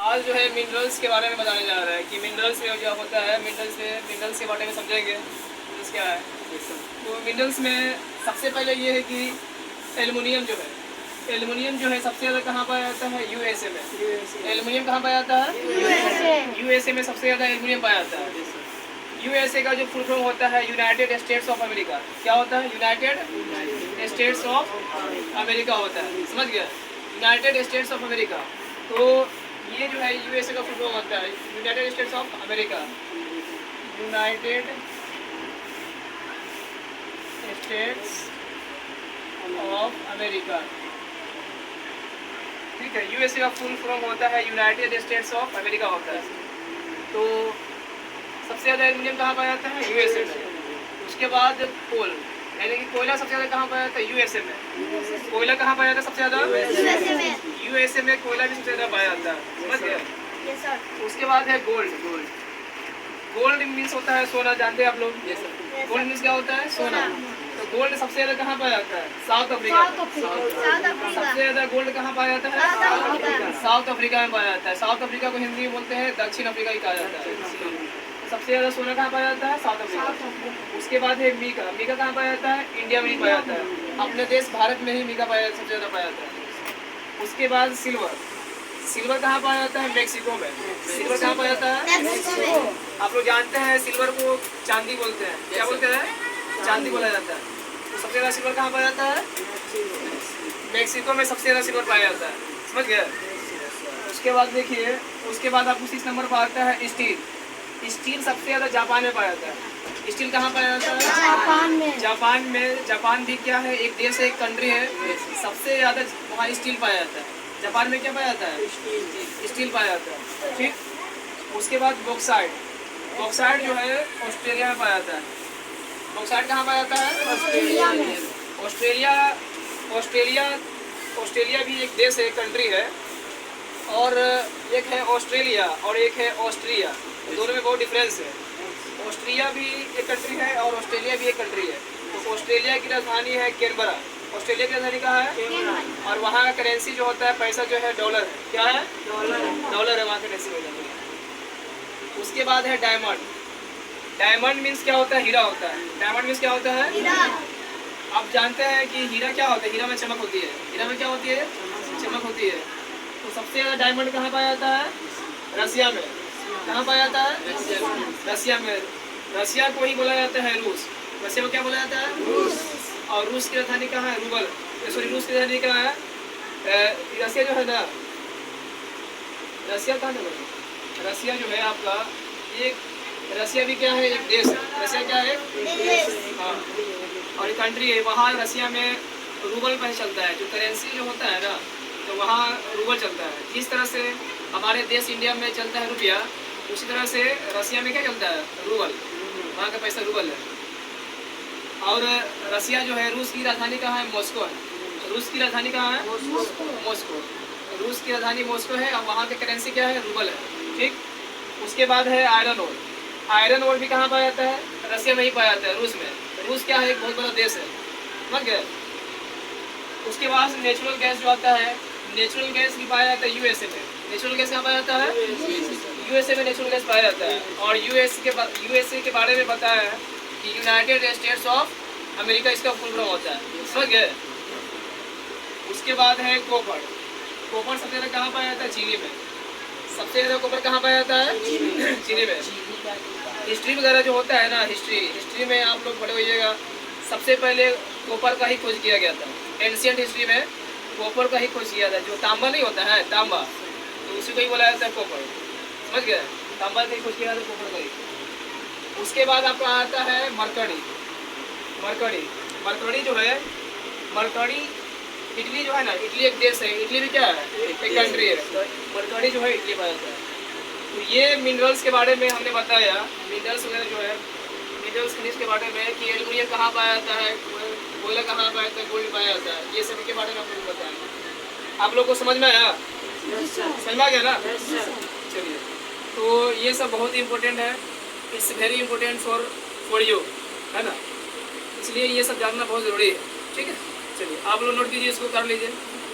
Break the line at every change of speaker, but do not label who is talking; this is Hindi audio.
आज जो है मिनरल्स के बारे में बताने जा रहा है कि मिनरल्स में जो होता है मिनरल्स के बारे में समझेंगे। मिनरल्स क्या है? तो मिनरल्स में सबसे पहले ये है कि एल्युमिनियम जो है सबसे ज़्यादा कहाँ पाया जाता है? यूएसए में। एल्युमिनियम कहाँ पाया जाता है? यूएसए में सबसे ज़्यादा एल्युमिनियम पाया जाता है। यूएसए का जो फुल फॉर्म होता है यूनाइटेड स्टेट्स ऑफ अमेरिका। क्या होता है? यूनाइटेड स्टेट्स ऑफ अमेरिका होता है। समझ गया? United states of America. तो ये जो है यूएसए का फुल फॉर्म होता है United states of America. United states of America, ठीक है। यूएसए का फुल फॉर्म होता है यूनाइटेड स्टेट्स ऑफ अमेरिका होता है। तो सबसे ज़्यादा एल्युमिनियम कहाँ पाया जाता है? यूएसए में। उसके बाद कोल, यानी कि कोयला सबसे ज़्यादा कहाँ पाया जाता है? यूएसए में। कोयला कहाँ पाया जाता है सबसे ज़्यादा? यूएसए में कोयला भी सबसे ज़्यादा पाया जाता है। समझ गए? उसके बाद है गोल्ड। गोल्ड मीन्स होता है सोना। जानते हैं आप लोग? गोल्ड मीन्स क्या होता है? सोना। तो गोल्ड सबसे ज़्यादा कहाँ पाया जाता है? South Africa. सबसे ज़्यादा गोल्ड कहाँ पाया जाता है? साउथ अफ्रीका में पाया जाता है। साउथ अफ्रीका को हिंदी में बोलते हैं दक्षिण अफ्रीका ही कहा जाता है। सबसे ज़्यादा सोना कहाँ पाया जाता है? South Africa. उसके बाद है मीका। मीका कहाँ पाया जाता है? इंडिया में ही पाया जाता है। अपने देश भारत में ही मीका सबसे ज़्यादा पाया जाता है। उसके बाद सिल्वर कहाँ पाया जाता है? मैक्सिको में। सिल्वर कहाँ पाया जाता है? आप लोग जानते हैं सिल्वर को चांदी बोलते हैं। क्या बोलते हैं? चांदी बोला जाता है। तो सबसे ज़्यादा सिल्वर कहाँ पाया जाता है? मैक्सिको में सबसे ज़्यादा सिल्वर पाया जाता है। समझ गए? उसके बाद देखिए, उसके बाद आपको 6 नंबर पर आता है स्टील सबसे ज़्यादा जापान में पाया जाता है। स्टील कहाँ पाया जाता है? जापान में। जापान भी क्या है? एक देश है, एक कंट्री है। सबसे ज़्यादा वहाँ स्टील पाया जाता है। जापान में क्या पाया जाता है? स्टील पाया जाता है। ठीक। उसके बाद बॉक्साइट जो है ऑस्ट्रेलिया में पाया जाता है। बॉक्साइट कहाँ पाया जाता है? ऑस्ट्रेलिया में। ऑस्ट्रेलिया भी एक देश है, एक कंट्री है। और एक है ऑस्ट्रेलिया और एक है ऑस्ट्रिया। दोनों में बहुत डिफरेंस है। ऑस्ट्रिया भी एक कंट्री है और ऑस्ट्रेलिया भी एक कंट्री है। तो ऑस्ट्रेलिया की राजधानी है कैनबरा। ऑस्ट्रेलिया की राजधानी कहाँ है? और वहाँ का करेंसी जो होता है, पैसा जो है डॉलर है। क्या है? डॉलर है वहाँ का करेंसी हो जाता है। उसके बाद है डायमंड मीन्स क्या होता है? हीरा होता है। डायमंड मीन्स क्या होता है? आप जानते हैं कि हीरा क्या होता है? हीरा में चमक होती है। हीरा में क्या होती है? चमक होती है। तो सबसे ज़्यादा डायमंड कहाँ पाया जाता है? रसिया में। कहाँ पाया जाता है? रसिया में। रसिया को ही बोला जाता है रूस। रसिया को क्या बोला जाता है? रूस। और रूस की राजधानी कहाँ है? रूस की राजधानी कहाँ है? रसिया जो है ना, रसिया कहाँ है? रसिया जो है आपका एक, रसिया भी क्या है? एक देश है। रसिया क्या है? हाँ, और एक कंट्री है। वहाँ रसिया में रूबल पर चलता है। जो करेंसी जो होता है ना, तो वहाँ रूबल चलता है। जिस तरह से हमारे देश इंडिया में चलता है रुपया, उसी तरह से रसिया में क्या चलता है? रूबल। वहाँ का पैसा रूबल है। और रसिया जो है, रूस की राजधानी कहाँ है? मॉस्को है। रूस की राजधानी कहाँ है? मॉस्को। रूस की राजधानी मॉस्को है और वहाँ की करेंसी क्या है? रूबल है। ठीक। उसके बाद है आयरन ओर भी कहाँ पाया जाता है? रसिया में ही पाया जाता है, रूस में। रूस क्या है? एक बहुत बड़ा देश है। समझ गए? उसके बाद नेचुरल गैस जो आता है, नेचुरल गैस भी पाया जाता है यूएसए में। नेचुरल गैस कहाँ पाया जाता है? यूएसए में नेचुरल गैस पाया जाता है। और यूएसए के बारे में बताया है कि यूनाइटेड स्टेट्स ऑफ अमेरिका इसका फुल फॉर्म होता है। समझ गए? उसके बाद है कॉपर सबसे ज़्यादा कहाँ पाया जाता है? चीनी में। सबसे ज़्यादा कॉपर कहाँ पाया जाता है? चीनी में। हिस्ट्री वगैरह जो होता है ना, हिस्ट्री में आप लोग पढ़े होइएगा। सबसे पहले कॉपर का ही खोज किया गया था। एंशिएंट हिस्ट्री में कॉपर का ही खोज किया था। जो तांबा नहीं होता है, तांबा, तो उसी को ही बोला जाता है कॉपर। समझ गए? तांबा का ही खोज किया था, कॉपर का ही। उसके बाद आपका आता है मरकरी जो है, मरकरी इटली जो है ना, इटली एक देश है। इटली भी क्या है? एक कंट्री है। तो मरकरी जो है इटली पाया जाता है। तो ये मिनरल्स के बारे में हमने बताया। मिनरल्स वगैरह जो है, मिनरल्स खनिज के बारे में कि एल्युमिनियम कहाँ पाया जाता है, कोयला कहाँ पाया जाता है, गोल्ड पाया जाता है। ये सभी के बारे में आप लोग बताया। आप लोग को समझ में आया? समझ में आ गया ना? चलिए, तो ये सब बहुत ही इम्पोर्टेंट है। It's very important for you, है ना? इसलिए ये सब जानना बहुत ज़रूरी है। ठीक है, चलिए आप लोग नोट कीजिए, इसको कर लीजिए।